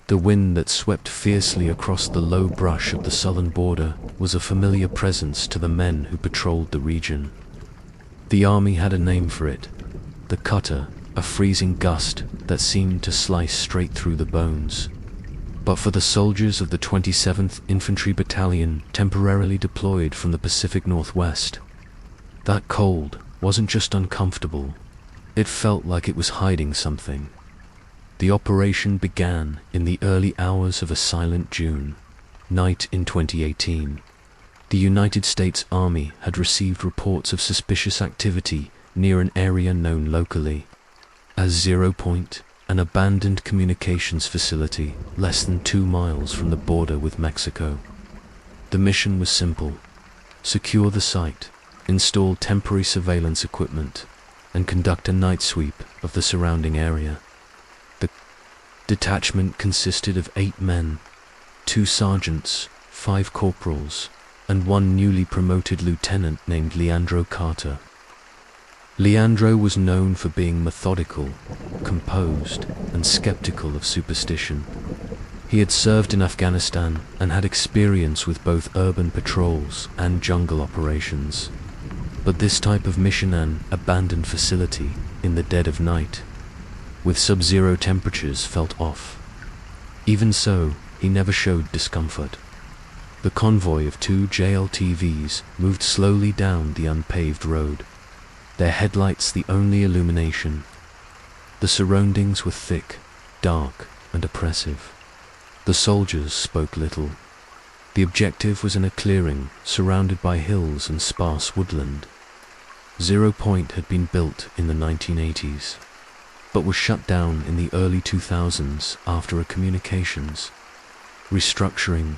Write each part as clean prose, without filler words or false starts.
The wind that swept fiercely across the low brush of the southern border was a familiar presence to the men who patrolled the region. The army had a name for it, the cutter, a freezing gust that seemed to slice straight through the bones. But for the soldiers of the 27th Infantry Battalion temporarily deployed from the Pacific Northwest, that cold wasn't just uncomfortable, it felt like it was hiding something. The operation began in the early hours of a silent June night in 2018. The United States Army had received reports of suspicious activity near an area known locally as 0 Point, an abandoned communications facility less than 2 miles from the border with Mexico. The mission was simple: secure the site, install temporary surveillance equipment, and conduct a night sweep of the surrounding area. The detachment consisted of 8 men, 2 sergeants, 5 corporals, and 1 newly promoted lieutenant named Leandro Carter. Leandro was known for being methodical, composed, and skeptical of superstition. He had served in Afghanistan and had experience with both urban patrols and jungle operations. But this type of mission, an abandoned facility in the dead of night, with sub-zero temperatures, felt off. Even so, he never showed discomfort. The convoy of 2 JLTVs moved slowly down the unpaved road, their headlights the only illumination. The surroundings were thick, dark, and oppressive. The soldiers spoke little. The objective was in a clearing surrounded by hills and sparse woodland. 0 Point had been built in the 1980s, but was shut down in the early 2000s after a communications restructuring.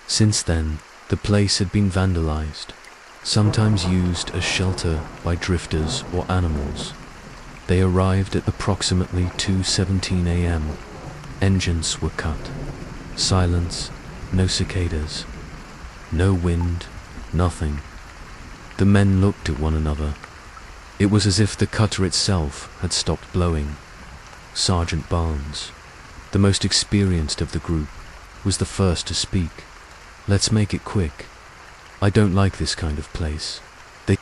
Since then, the place had been vandalized, sometimes used as shelter by drifters or animals. They arrived at approximately 2:17 a.m. Engines were cut. Silence, no cicadas, no wind, nothing. The men looked at one another. It was as if the cutter itself had stopped blowing. Sergeant Barnes, the most experienced of the group, was the first to speak. "Let's make it quick. I don't like this kind of place." They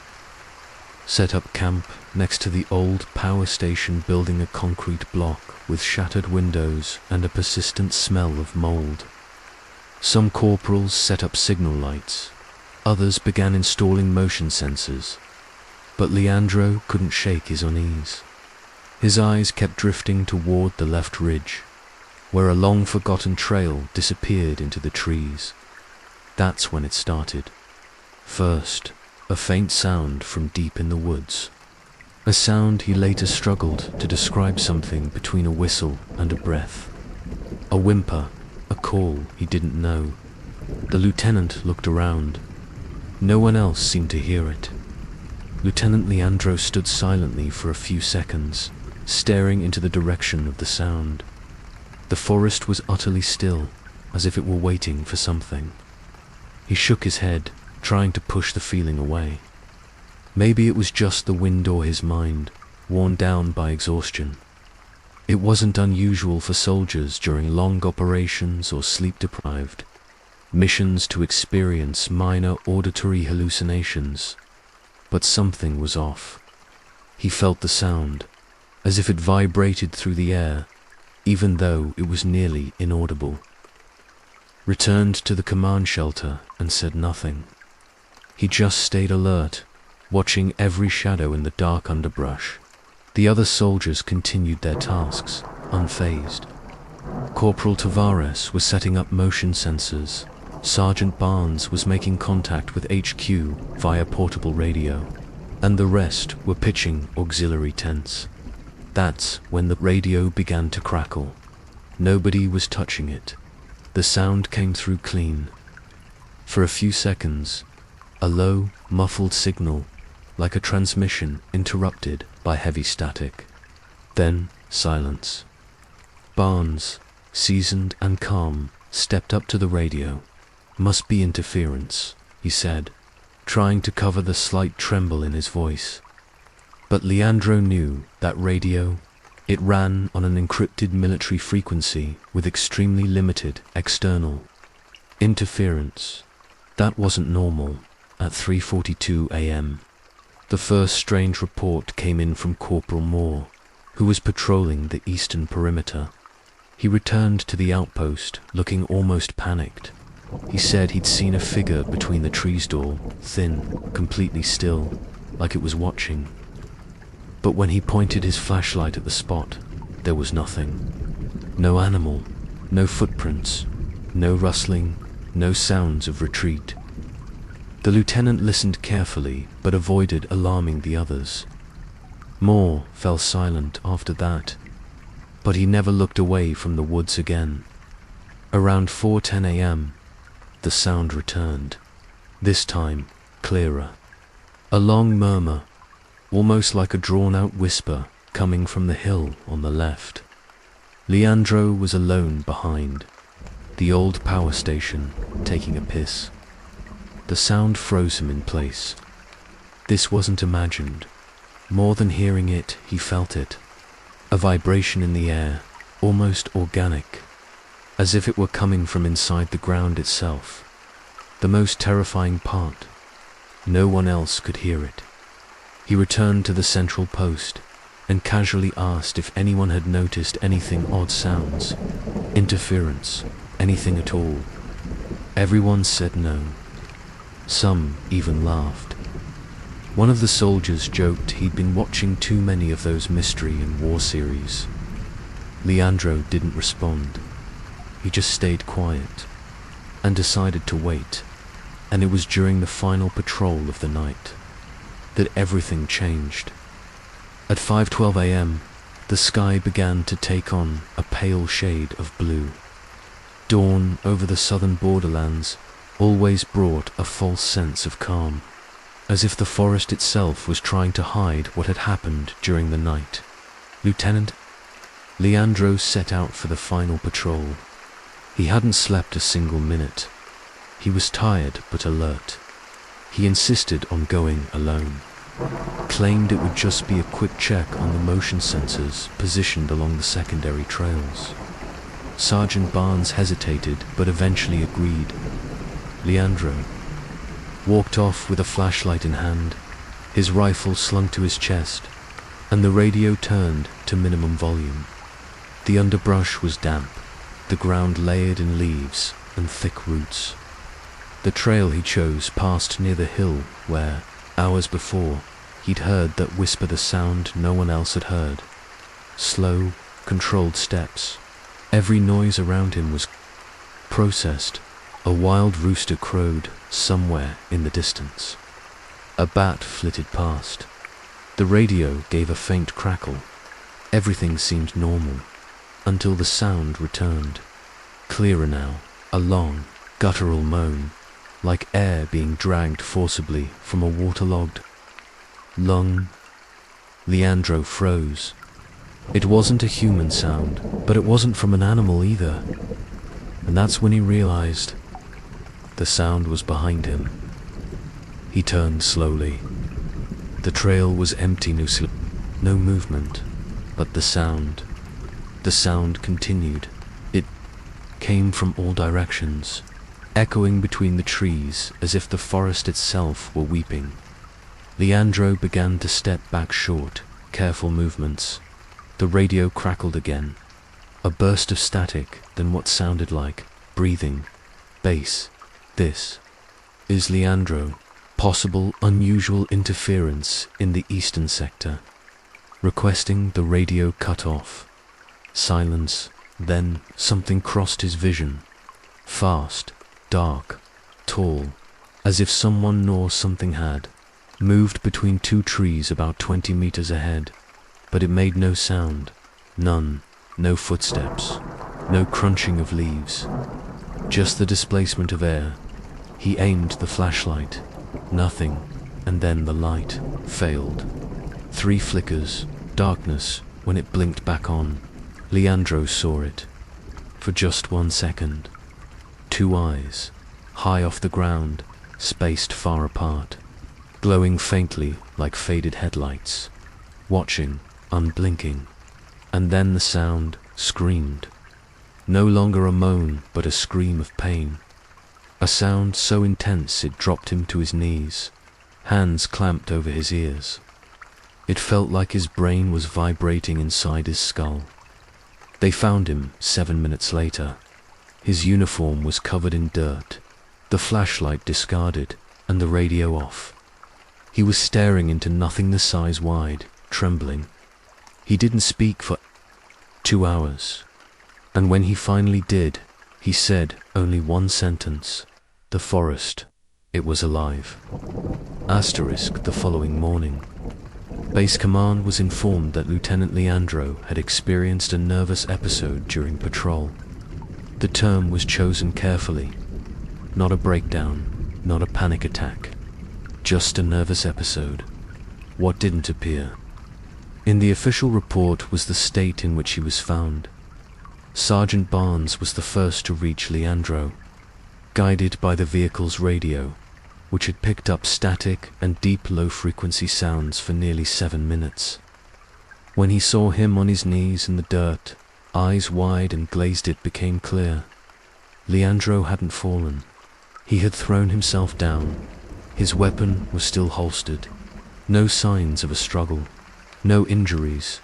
set up camp next to the old power station building, a concrete block with shattered windows and a persistent smell of mold. Some corporals set up signal lights. Others began installing motion sensors. But Leandro couldn't shake his unease. His eyes kept drifting toward the left ridge, where a long-forgotten trail disappeared into the trees. That's when it started. First, a faint sound from deep in the woods. A sound he later struggled to describe, something between a whistle and a breath. A whimper, a call he didn't know. The lieutenant looked around. No one else seemed to hear it. Lieutenant Leandro stood silently for a few seconds, staring into the direction of the sound. The forest was utterly still, as if it were waiting for something. He shook his head, trying to push the feeling away. Maybe it was just the wind or his mind, worn down by exhaustion. It wasn't unusual for soldiers during long operations or sleep-deprived missions to experience minor auditory hallucinations. But something was off. He felt the sound, as if it vibrated through the air, even though it was nearly inaudible. Returned to the command shelter and said nothing. He just stayed alert, watching every shadow in the dark underbrush. The other soldiers continued their tasks, unfazed. Corporal Tavares was setting up motion sensors. Sergeant Barnes was making contact with HQ via portable radio, and the rest were pitching auxiliary tents. That's when the radio began to crackle. Nobody was touching it. The sound came through clean. For a few seconds, a low, muffled signal, like a transmission interrupted by heavy static. Then silence. Barnes, seasoned and calm, stepped up to the radio. "Must be interference," he said, trying to cover the slight tremble in his voice. But Leandro knew that radio It ran on an encrypted military frequency with extremely limited external interference. That wasn't normal. At 3:42 a.m., the first strange report came in from Corporal Moore, who was patrolling the eastern perimeter. He returned to the outpost, looking almost panicked. He said he'd seen a figure between the trees door, thin, completely still, like it was watching. But when he pointed his flashlight at the spot, there was nothing. No animal, no footprints, no rustling, no sounds of retreat. The lieutenant listened carefully, but avoided alarming the others. Moore fell silent after that, but he never looked away from the woods again. Around 4:10 a.m., the sound returned, this time clearer. A long murmur, almost like a drawn-out whisper, coming from the hill on the left. Leandro was alone behind the old power station, taking a piss. The sound froze him in place. This wasn't imagined. More than hearing it, he felt it. A vibration in the air, almost organic, as if it were coming from inside the ground itself. The most terrifying part, no one else could hear it. He returned to the central post and casually asked if anyone had noticed anything odd sounds, interference, anything at all. Everyone said no. Some even laughed. One of the soldiers joked he'd been watching too many of those mystery and war series. Leandro didn't respond. He just stayed quiet and decided to wait. And it was during the final patrol of the night that everything changed. At 5:12 a.m., the sky began to take on a pale shade of blue. Dawn over the southern borderlands always brought a false sense of calm, as if the forest itself was trying to hide what had happened during the night. Lieutenant Leandro set out for the final patrol. He hadn't slept a single minute. He was tired but alert. He insisted on going alone. Claimed it would just be a quick check on the motion sensors positioned along the secondary trails. Sergeant Barnes hesitated but eventually agreed. Leandro walked off with a flashlight in hand, his rifle slung to his chest, and the radio turned to minimum volume. The underbrush was damp, the ground layered in leaves and thick roots. The trail he chose passed near the hill where, hours before, he'd heard that whisper the sound no one else had heard. Slow, controlled steps. Every noise around him was processed. A wild rooster crowed somewhere in the distance. A bat flitted past. The radio gave a faint crackle. Everything seemed normal, until the sound returned. Clearer now, a long, guttural moan, like air being dragged forcibly from a waterlogged lung. Leandro froze. It wasn't a human sound, but it wasn't from an animal either. And that's when he realized the sound was behind him. He turned slowly. The trail was empty, no movement, but the sound continued. It came from all directions, echoing between the trees as if the forest itself were weeping. Leandro began to step back short, careful movements. The radio crackled again. A burst of static, then what sounded like breathing, bass. This is Leandro. Possible unusual interference in the eastern sector. Requesting the radio cut off. Silence, then something crossed his vision. Fast, dark, tall, as if someone nor something had. Moved between two trees about 20 meters ahead, but it made no sound. None, no footsteps, no crunching of leaves. Just the displacement of air. He aimed the flashlight. Nothing, and then the light failed. 3 flickers, darkness, when it blinked back on. Leandro saw it. For just 1 second. 2 eyes, high off the ground, spaced far apart, glowing faintly like faded headlights, watching, unblinking. And then the sound screamed. No longer a moan, but a scream of pain. A sound so intense it dropped him to his knees, hands clamped over his ears. It felt like his brain was vibrating inside his skull. They found him 7 minutes later. His uniform was covered in dirt, the flashlight discarded, and the radio off. He was staring into nothingness eyes wide, trembling. He didn't speak for 2 hours. And when he finally did, he said only one sentence: "The forest, it was alive." Asterisk the following morning. Base Command was informed that Lieutenant Leandro had experienced a nervous episode during patrol. The term was chosen carefully. Not a breakdown, not a panic attack. Just a nervous episode. What didn't appear in the official report was the state in which he was found. Sergeant Barnes was the first to reach Leandro, guided by the vehicle's radio, which had picked up static and deep low-frequency sounds for nearly 7 minutes. When he saw him on his knees in the dirt, eyes wide and glazed, it became clear. Leandro hadn't fallen. He had thrown himself down. His weapon was still holstered. No signs of a struggle. No injuries.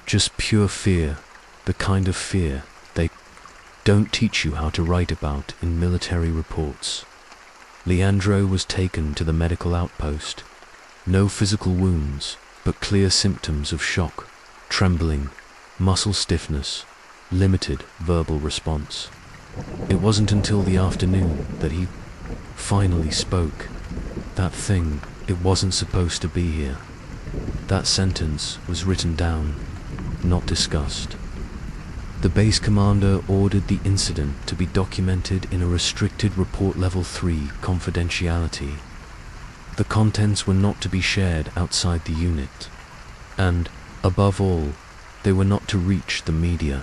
Just pure fear. The kind of fear they don't teach you how to write about in military reports. Leandro was taken to the medical outpost. No physical wounds, but clear symptoms of shock, trembling, muscle stiffness, limited verbal response. It wasn't until the afternoon that he finally spoke. That thing, it wasn't supposed to be here. That sentence was written down, not discussed. The base commander ordered the incident to be documented in a restricted report level 3 confidentiality. The contents were not to be shared outside the unit, and, above all, they were not to reach the media.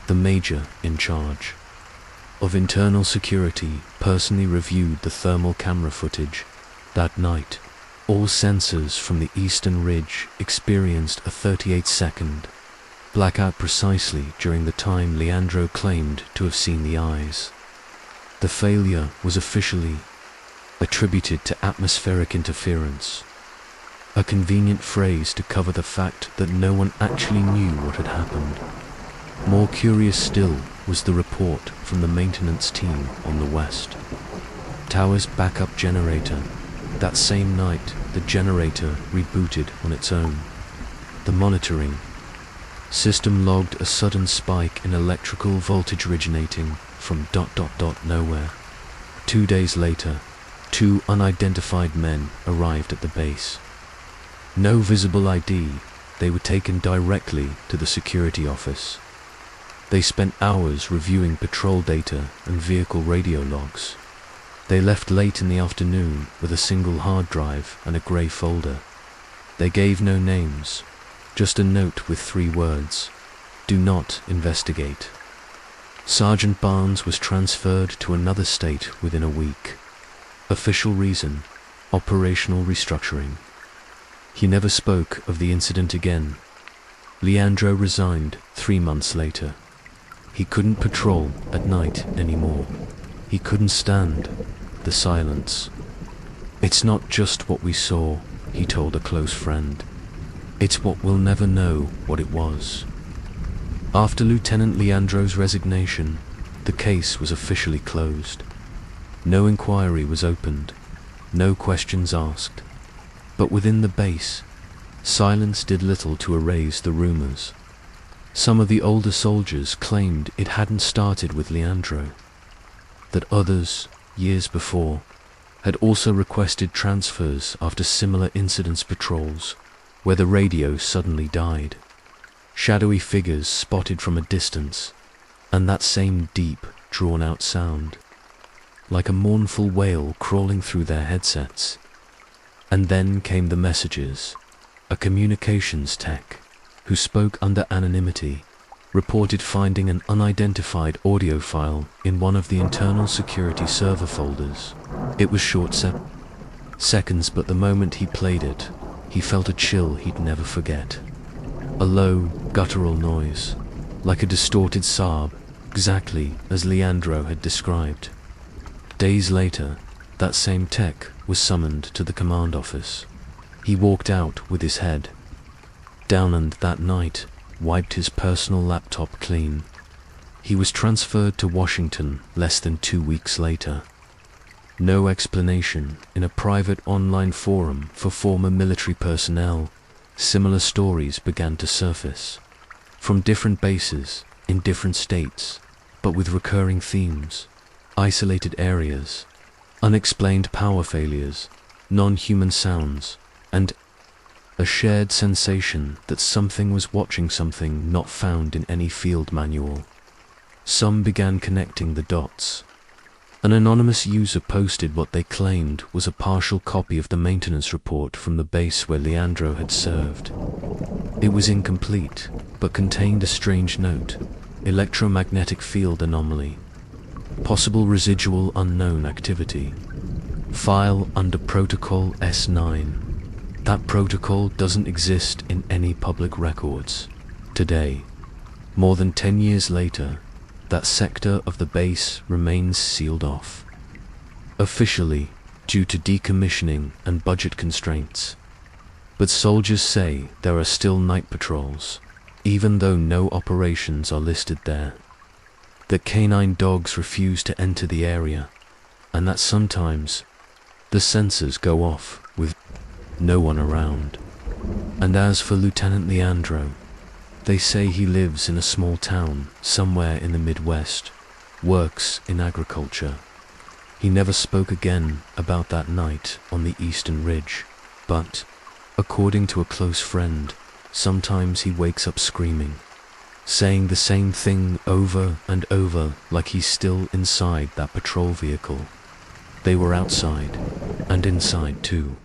The major in charge of internal security personally reviewed the thermal camera footage. That night, all sensors from the eastern ridge experienced a 38-second blackout precisely during the time Leandro claimed to have seen the eyes. The failure was officially attributed to atmospheric interference, a convenient phrase to cover the fact that no one actually knew what had happened. More curious still was the report from the maintenance team on the west. Tower's backup generator. That same night, the generator rebooted on its own. The monitoring system logged a sudden spike in electrical voltage originating from ... nowhere. 2 days later, 2 unidentified men arrived at the base. No visible ID, they were taken directly to the security office. They spent hours reviewing patrol data and vehicle radio logs. They left late in the afternoon with a single hard drive and a grey folder. They gave no names, just a note with 3 words: "Do not investigate." Sergeant Barnes was transferred to another state within a week. Official reason: operational restructuring. He never spoke of the incident again. Leandro resigned 3 months later. He couldn't patrol at night anymore. He couldn't stand the silence. "It's not just what we saw," he told a close friend. "It's what we'll never know what it was." After Lieutenant Leandro's resignation, the case was officially closed. No inquiry was opened, no questions asked. But within the base, silence did little to erase the rumors. Some of the older soldiers claimed it hadn't started with Leandro, that others, years before, had also requested transfers after similar incidents patrols, where the radio suddenly died. Shadowy figures spotted from a distance, and that same deep, drawn-out sound, like a mournful wail crawling through their headsets. And then came the messages. A communications tech, who spoke under anonymity, reported finding an unidentified audio file in one of the internal security server folders. It was short seconds, but the moment he played it, he felt a chill he'd never forget. A low, guttural noise, like a distorted sob, exactly as Leandro had described. Days later, that same tech was summoned to the command office. He walked out with his head down and that night wiped his personal laptop clean. He was transferred to Washington less than 2 weeks later. No explanation. In a private online forum for former military personnel, similar stories began to surface. From different bases, in different states, but with recurring themes: isolated areas, unexplained power failures, non-human sounds, and a shared sensation that something was watching something not found in any field manual. Some began connecting the dots. An anonymous user posted what they claimed was a partial copy of the maintenance report from the base where Leandro had served. It was incomplete, but contained a strange note: electromagnetic field anomaly, possible residual unknown activity, file under protocol S9. That protocol doesn't exist in any public records. Today, more than 10 years later, that sector of the base remains sealed off. Officially, due to decommissioning and budget constraints. But soldiers say there are still night patrols, even though no operations are listed there. That canine dogs refuse to enter the area, and that sometimes the sensors go off with no one around. And as for Lieutenant Leandro, they say he lives in a small town somewhere in the Midwest, works in agriculture. He never spoke again about that night on the Eastern Ridge, but, according to a close friend, sometimes he wakes up screaming, saying the same thing over and over, like he's still inside that patrol vehicle. They were outside, and inside too.